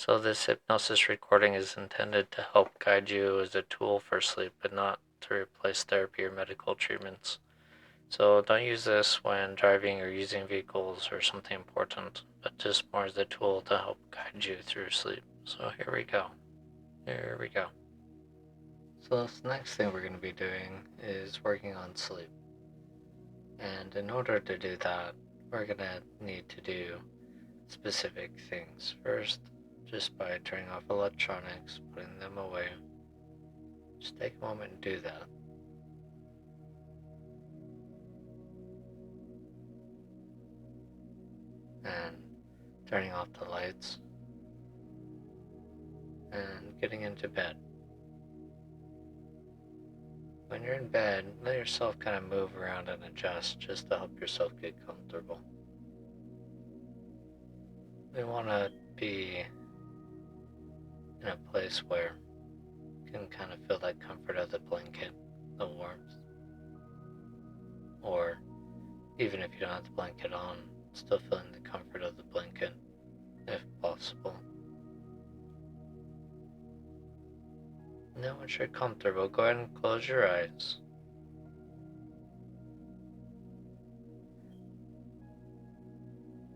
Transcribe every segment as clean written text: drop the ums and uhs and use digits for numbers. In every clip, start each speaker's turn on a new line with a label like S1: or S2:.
S1: So this hypnosis recording is intended to help guide you as a tool for sleep, but not to replace therapy or medical treatments. So don't use this when driving or using vehicles or something important, but just more as a tool to help guide you through sleep. So here we go. Here we go. So this next thing we're going to be doing is working on sleep. And in order to do that, we're going to need to do specific things. First, just by turning off electronics, putting them away. Just take a moment and do that. And turning off the lights. And getting into bed. When you're in bed, let yourself kind of move around and adjust just to help yourself get comfortable. We want to be in a place where you can kind of feel that comfort of the blanket, the warmth. Or even if you don't have the blanket on, still feeling the comfort of the blanket, if possible. Now once you're comfortable, go ahead and close your eyes.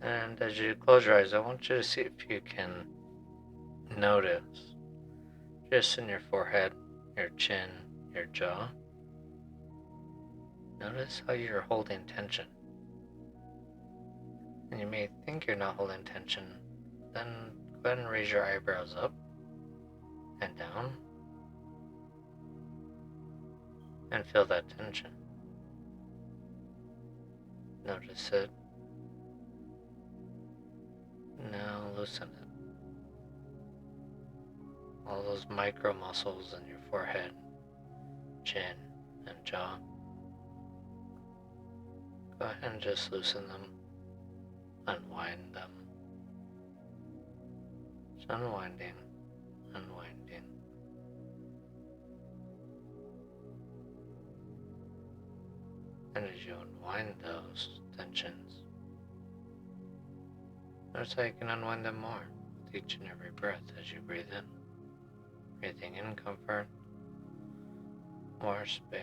S1: And as you close your eyes, I want you to see if you can notice, just in your forehead, your chin, your jaw, notice how you're holding tension. And you may think you're not holding tension, then go ahead and raise your eyebrows up and down and feel that tension. Notice it. Now loosen it. All those micro muscles in your forehead, chin, and jaw. Go ahead and just loosen them. Unwind them. Just unwinding, unwinding. And as you unwind those tensions, notice how you can unwind them more with each and every breath as you breathe in. Breathing in comfort, more space.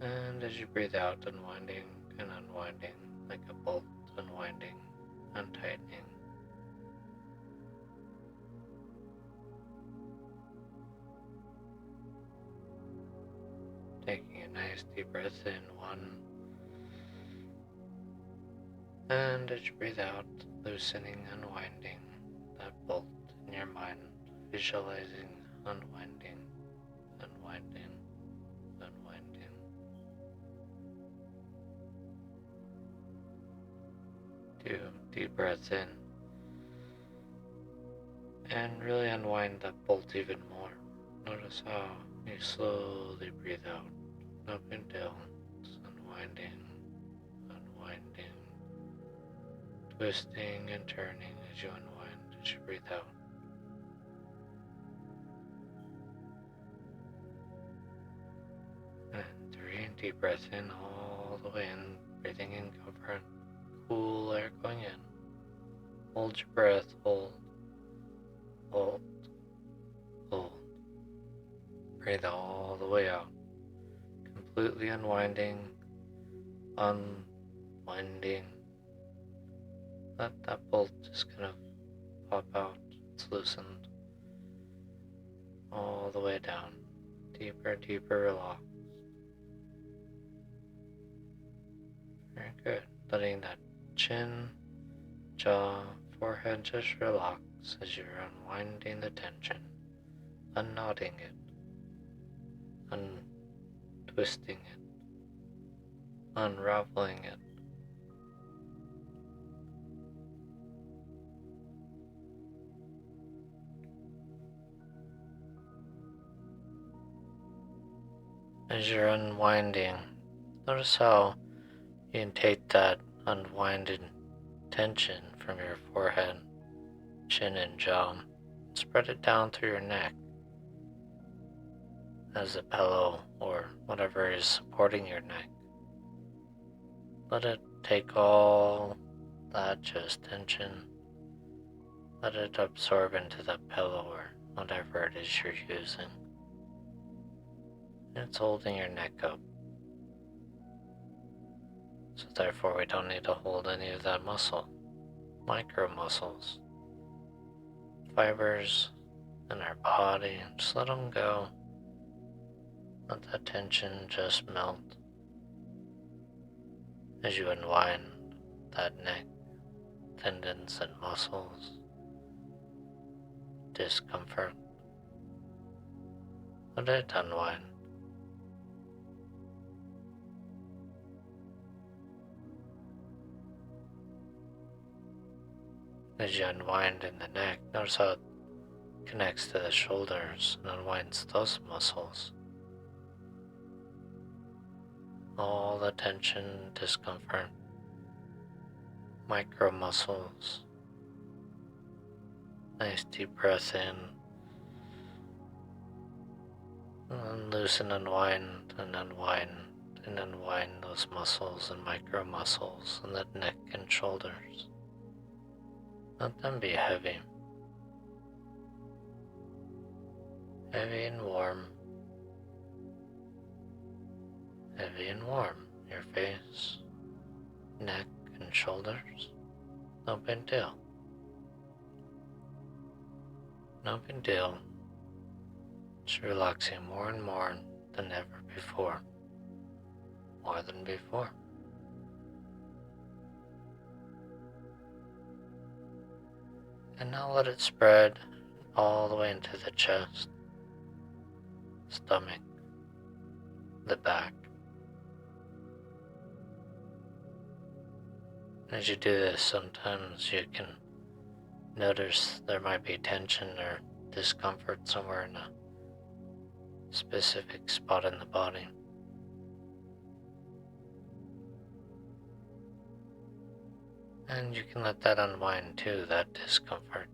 S1: And as you breathe out, unwinding and unwinding like a bolt, unwinding, untightening. Taking a nice deep breath in, one. And as you breathe out, loosening, unwinding that bolt in your mind, visualizing, unwinding, unwinding, unwinding. Two deep breaths in. And really unwind that bolt even more. Notice how you slowly breathe out, up and down, just unwinding, unwinding, twisting and turning as you unwind, as you breathe out. And 3 deep breaths in, all the way in, breathing in comfort, cool air going in. Hold your breath, hold, hold, hold. Breathe all the way out, completely unwinding, unwinding. Let that bolt just kind of pop out. It's loosened all the way down, deeper, deeper, relaxed. Very good. Letting that chin, jaw, forehead just relax as you're unwinding the tension, unknotting it, untwisting it, unraveling it. As you're unwinding, notice how you can take that unwinded tension from your forehead, chin, and jaw, and spread it down through your neck as a pillow or whatever is supporting your neck. Let it take all that just tension let it absorb into the pillow or whatever it is you're using. It's holding your neck up. So therefore we don't need to hold any of that muscle. Micro muscles. Fibers in our body. Just let them go. Let that tension just melt as you unwind that neck, tendons and muscles. Discomfort. Let it unwind. As you unwind in the neck, notice how it connects to the shoulders and unwinds those muscles. All the tension, discomfort, micro muscles. Nice deep breath in. And loosen, unwind, and unwind, and unwind those muscles and micro muscles in the neck and shoulders. Let them be heavy. Heavy and warm. Heavy and warm. Your face, neck, and shoulders. No big deal. No big deal. Just relaxing more and more than ever before. More than before. And now let it spread all the way into the chest, stomach, the back. As you do this, sometimes you can notice there might be tension or discomfort somewhere in a specific spot in the body. And you can let that unwind too, that discomfort.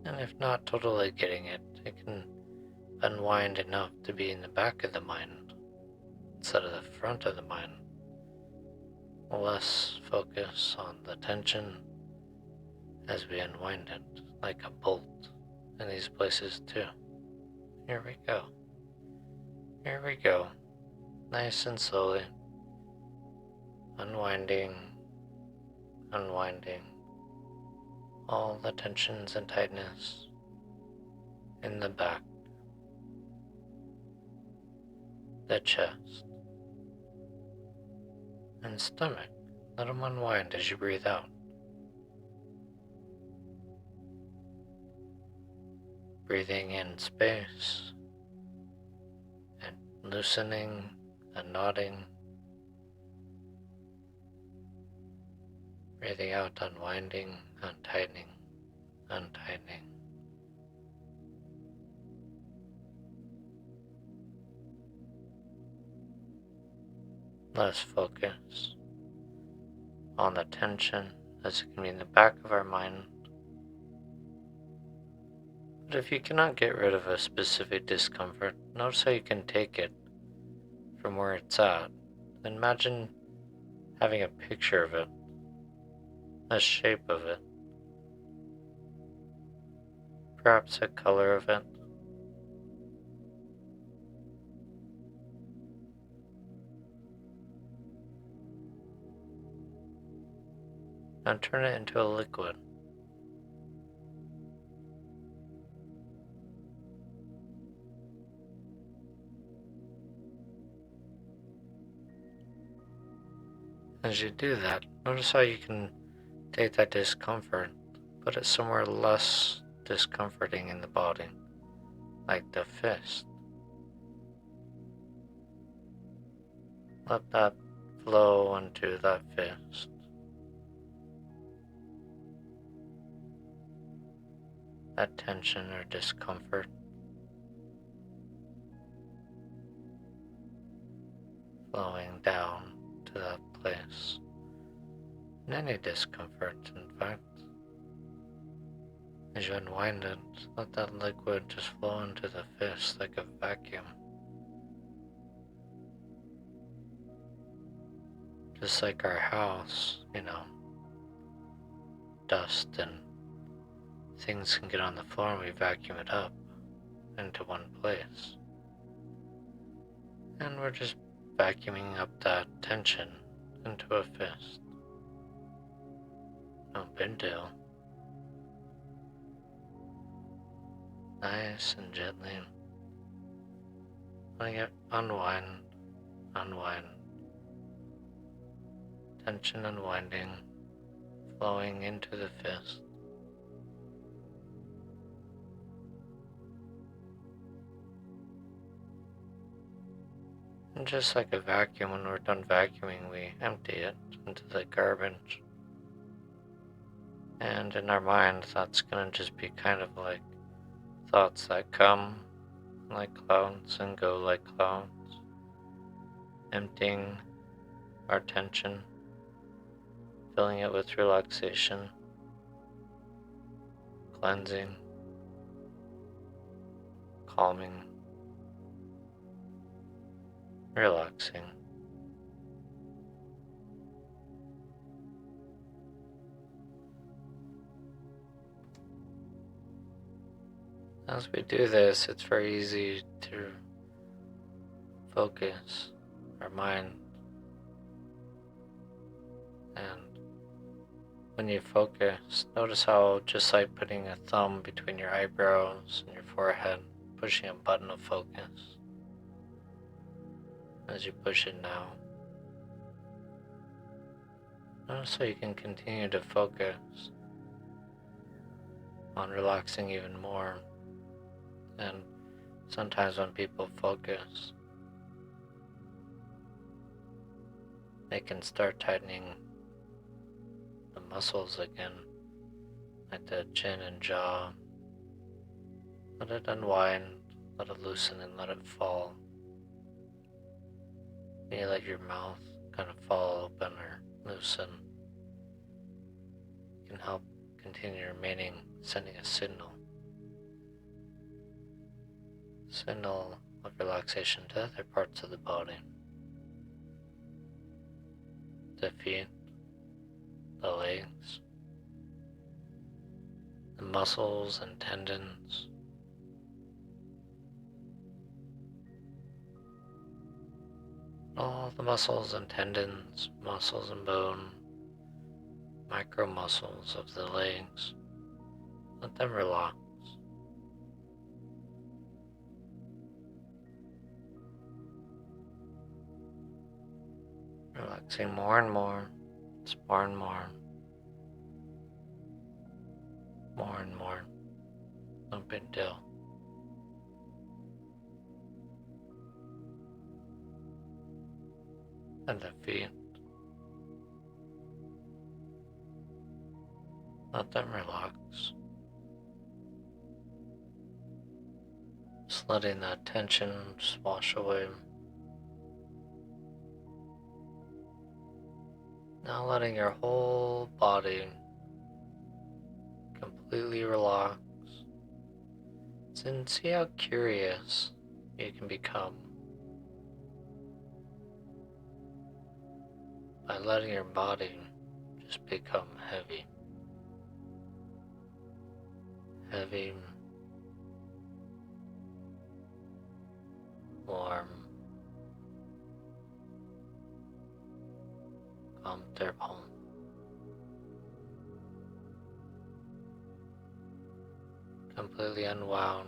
S1: And if not totally getting it, it can unwind enough to be in the back of the mind instead of the front of the mind. Less focus on the tension as we unwind it, like a bolt in these places too. Here we go. Here we go. Nice and slowly. Unwinding, unwinding all the tensions and tightness in the back, the chest, and stomach. Let them unwind as you breathe out. Breathing in space and loosening and nodding. Breathing out, unwinding, untightening, untightening. Less focus on the tension as it can be in the back of our mind. But if you cannot get rid of a specific discomfort, notice how you can take it from where it's at. Imagine having a picture of it, a shape of it, perhaps a color of it. And turn it into a liquid. As you do that, notice how you can take that discomfort, put it somewhere less discomforting in the body, like the fist. Let that flow into that fist. That tension or discomfort. Flowing down to that place. And any discomfort, in fact. As you unwind it, let that liquid just flow into the fist like a vacuum. Just like our house, dust and things can get on the floor and we vacuum it up into one place. And we're just vacuuming up that tension into a fist. No big deal. Nice and gently. Letting it unwind. Tension unwinding, flowing into the fist. And just like a vacuum, when we're done vacuuming, we empty it into the garbage. And in our mind, that's gonna just be kind of like thoughts that come like clouds and go like clouds, emptying our tension, filling it with relaxation, cleansing, calming, relaxing. As we do this, it's very easy to focus our mind. And when you focus, notice how just like putting a thumb between your eyebrows and your forehead, pushing a button of focus. As you push it now, notice how you can continue to focus on relaxing even more. And sometimes when people focus, they can start tightening the muscles again, like the chin and jaw. Let it unwind, let it loosen and let it fall. You let your mouth kind of fall open or loosen. It can help continue remaining, sending a signal of relaxation to other parts of the body. The feet, the legs, the muscles and tendons, all the muscles and tendons, muscles and bone, micro muscles of the legs. Let them relax. Relaxing more and more, it's more and more, more and more, no big deal. And the feet, let them relax. Just letting that tension just wash away. Now letting your whole body completely relax. And see how curious you can become by letting your body just become heavy. Heavy, warm, comfortable. Completely unwound.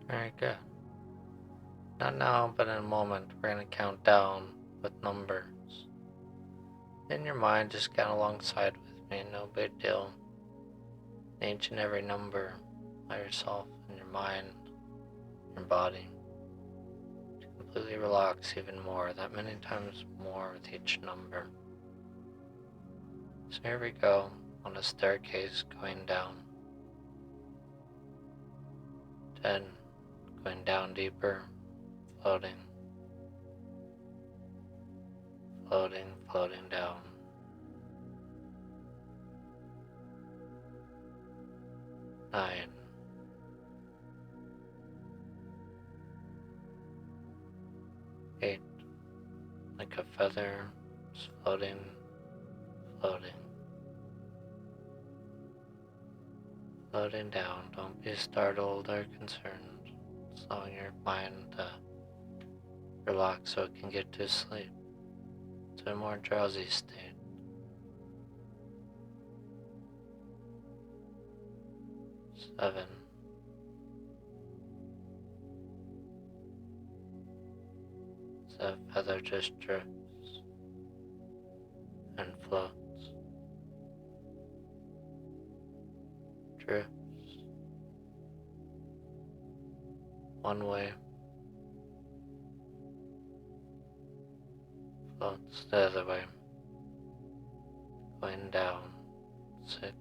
S1: Very good. Not now, but in a moment, we're going to count down with numbers. In your mind, just count alongside with me, no big deal. Each and every number by yourself in your mind, your body. To completely relax even more, that many times more with each number. So here we go, on a staircase going down. 10, going down deeper, floating, floating, floating down. 9, 8. Like a feather, just floating, floating. Floating down, don't be startled or concerned, slowing your mind to relax so it can get to sleep, to a more drowsy state. 7. The feather just drifts and floats, drifts one way, floats the other way, going down. 6.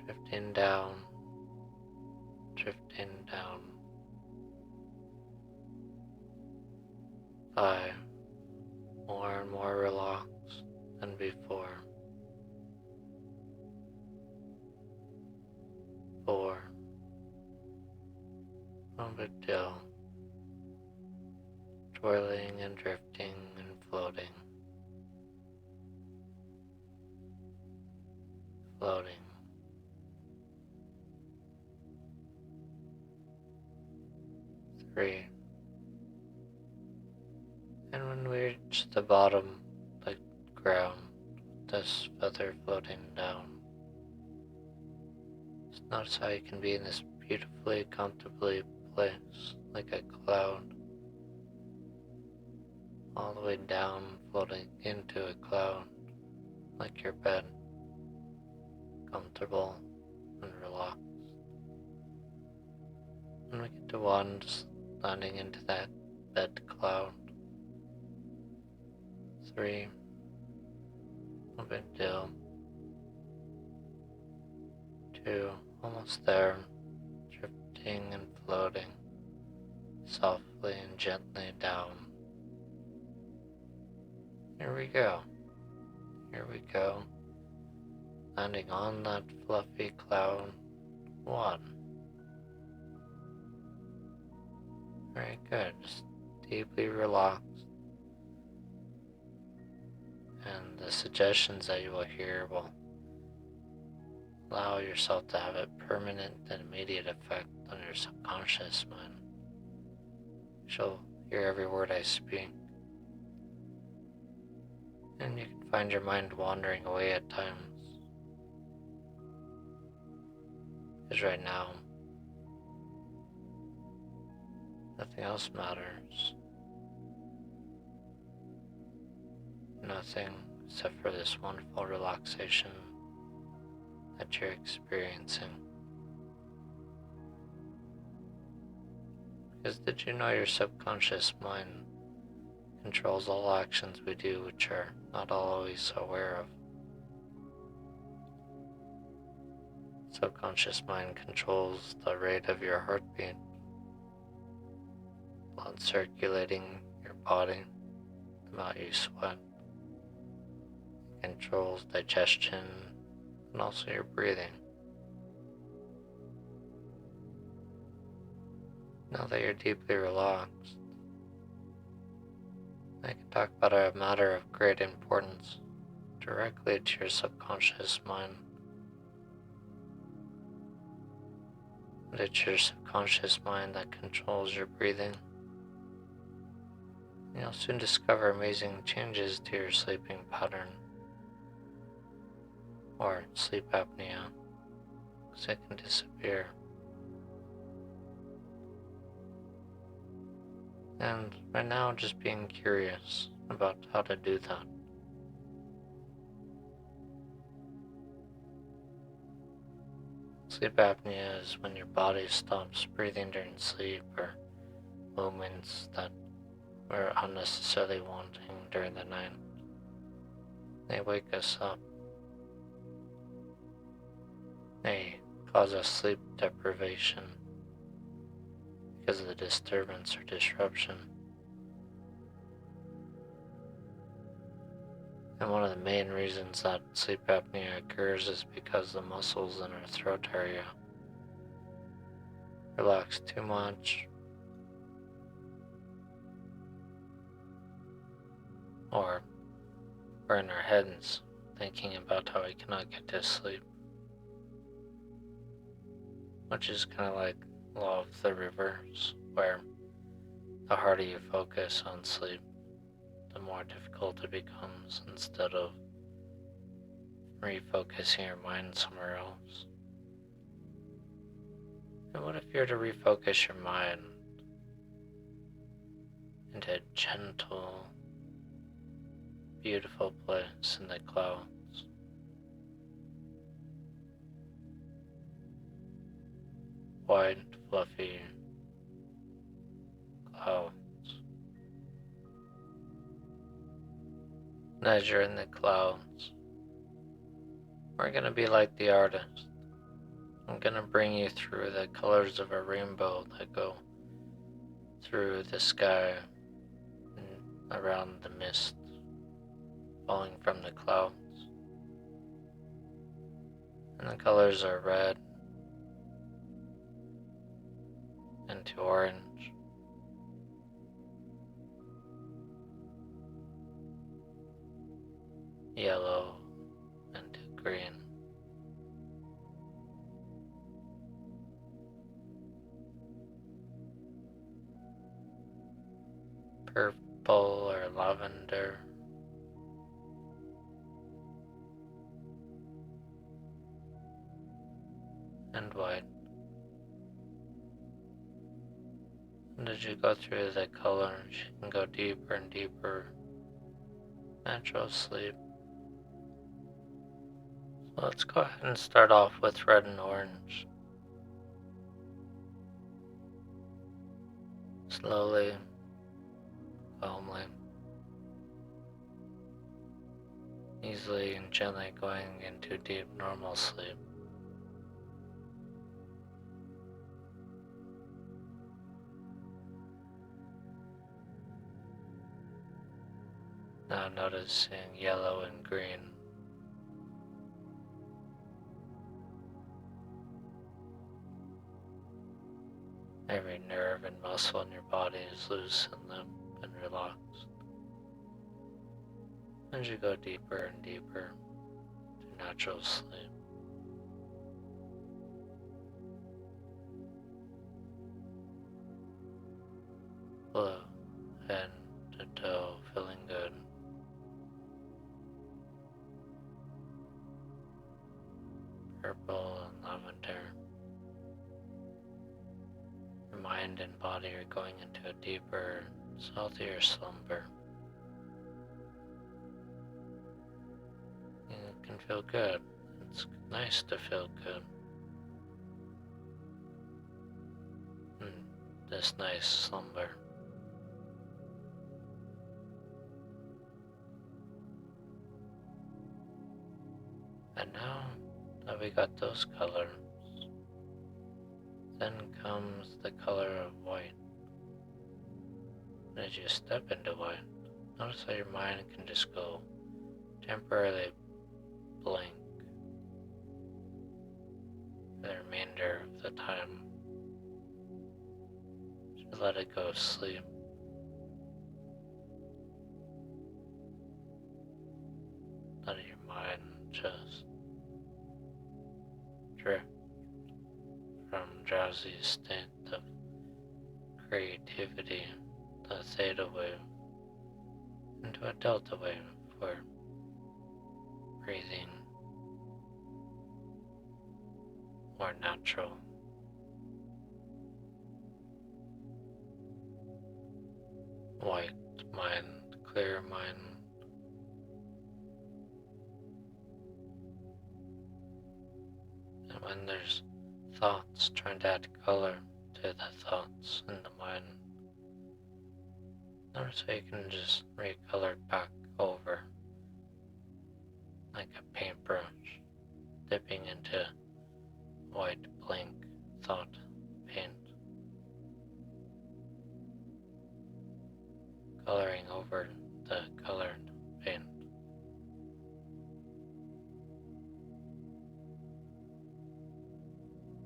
S1: Drifting down, drifting down. 5. More and more relaxed than before. 4. No big deal. Twirling and drifting and floating. Floating. 3. And when we reach the bottom, the ground, this feather floating down, just notice how you can be in this beautifully, comfortably place, like a cloud, all the way down, floating into a cloud, like your bed, comfortable and relaxed. When we get to 1, just landing into that bed cloud. 3, no big deal. 2, almost there, drifting and floating softly and gently down. Here we go. Here we go. Landing on that fluffy cloud. 1. Very good. Just deeply relaxed. And the suggestions that you will hear will allow yourself to have a permanent and immediate effect on your subconscious mind. You'll hear every word I speak. And you can find your mind wandering away at times. Because right now, nothing else matters. Nothing except for this wonderful relaxation that you're experiencing. Because did you know your subconscious mind controls all actions we do which are not always aware of? Subconscious mind controls the rate of your heartbeat, blood circulating your body, the amount you sweat. It controls digestion and also your breathing. Now that you're deeply relaxed, I can talk about a matter of great importance directly to your subconscious mind. And it's your subconscious mind that controls your breathing. You'll soon discover amazing changes to your sleeping pattern or sleep apnea, because it can disappear. And right now, just being curious about how to do that. Sleep apnea is when your body stops breathing during sleep, or movements that we're unnecessarily wanting during the night. They wake us up. They cause us sleep deprivation because of the disturbance or disruption. And one of the main reasons that sleep apnea occurs is because the muscles in our throat area relax too much or we're in our heads thinking about how we cannot get to sleep, which is kind of like law of the reverse, where the harder you focus on sleep, the more difficult it becomes instead of refocusing your mind somewhere else. And what if you were to refocus your mind into a gentle, beautiful place in the clouds? White, fluffy clouds. And as you're in the clouds, we're going to be like the artist. I'm going to bring you through the colors of a rainbow that go through the sky and around the mist falling from the clouds. And the colors are red into orange, yellow into green, purple or lavender, and white. And as you go through the colors, you can go deeper and deeper, natural sleep. So let's go ahead and start off with red and orange. Slowly, calmly, easily and gently going into deep normal sleep. Now noticing yellow and green. Every nerve and muscle in your body is loose and limp and relaxed. As you go deeper and deeper to natural sleep. Blue, head to toe, feeling good. Purple and lavender. Your mind and body are going into a deeper, healthier slumber. You can feel good. It's nice to feel good. This nice slumber. And now that we got those colors, then comes the color of white. And as you step into white, notice how your mind can just go temporarily blank for the remainder of the time. Just let it go to sleep. Let your mind just drift from drowsy state of creativity to a theta wave into a delta wave for breathing more natural. White mind, clear mind. And when there's thoughts trying to add color to the thoughts in the mind, notice how you can just recolor back over like a paintbrush, dipping into white blank thought paint, coloring over the colored paint.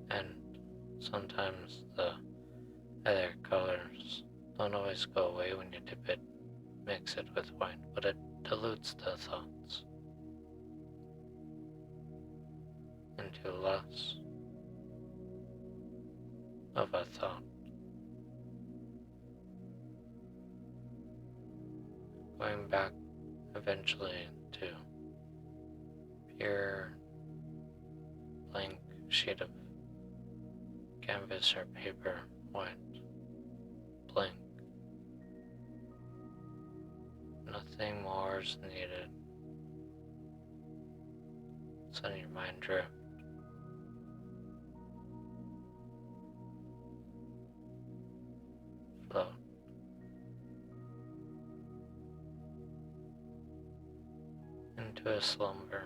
S1: And sometimes the other colors don't always go away when you dip it mix it with wine, but it dilutes the thoughts into less of a thought, going back eventually to pure blank sheet of canvas or paper, white, blank. Nothing more is needed. Just letting your mind drift. Float. Into a slumber.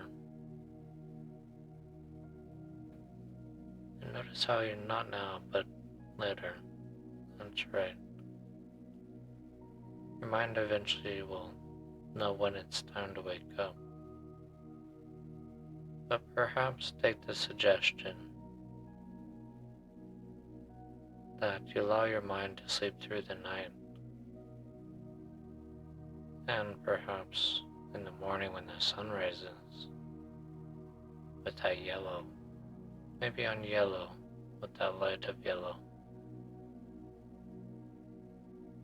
S1: And notice how you're not now, but later. That's right. Your mind eventually will know when it's time to wake up. But perhaps take the suggestion that you allow your mind to sleep through the night, and perhaps in the morning when the sun rises, with that yellow, maybe on yellow, with that light of yellow,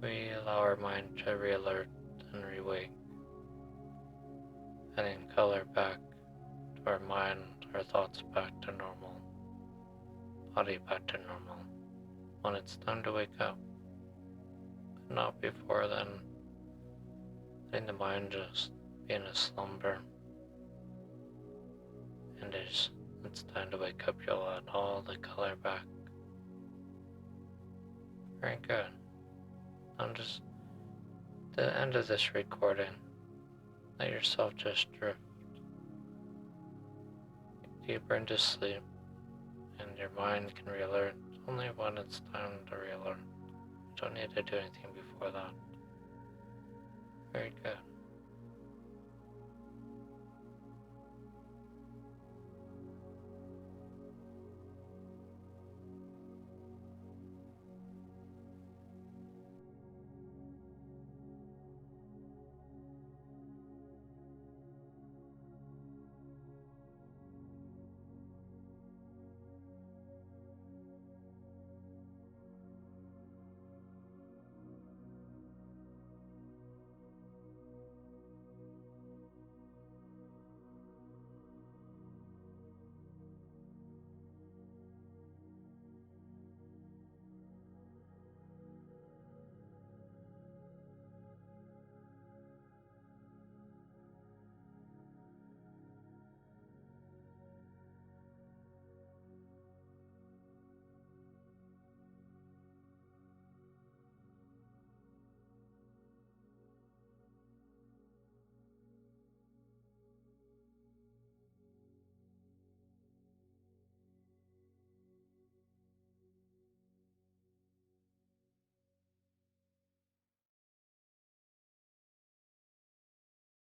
S1: we allow our mind to re-alert and re-wake, adding color back to our mind, our thoughts back to normal, body back to normal, when it's time to wake up, but not before then. Letting the mind just be in a slumber, and it's time to wake up, you'll add all the color back. Very good. I'm just at the end of this recording, let yourself just drift deeper into sleep, and your mind can re-alert only when it's time to re-alert. You don't need to do anything before that. Very good.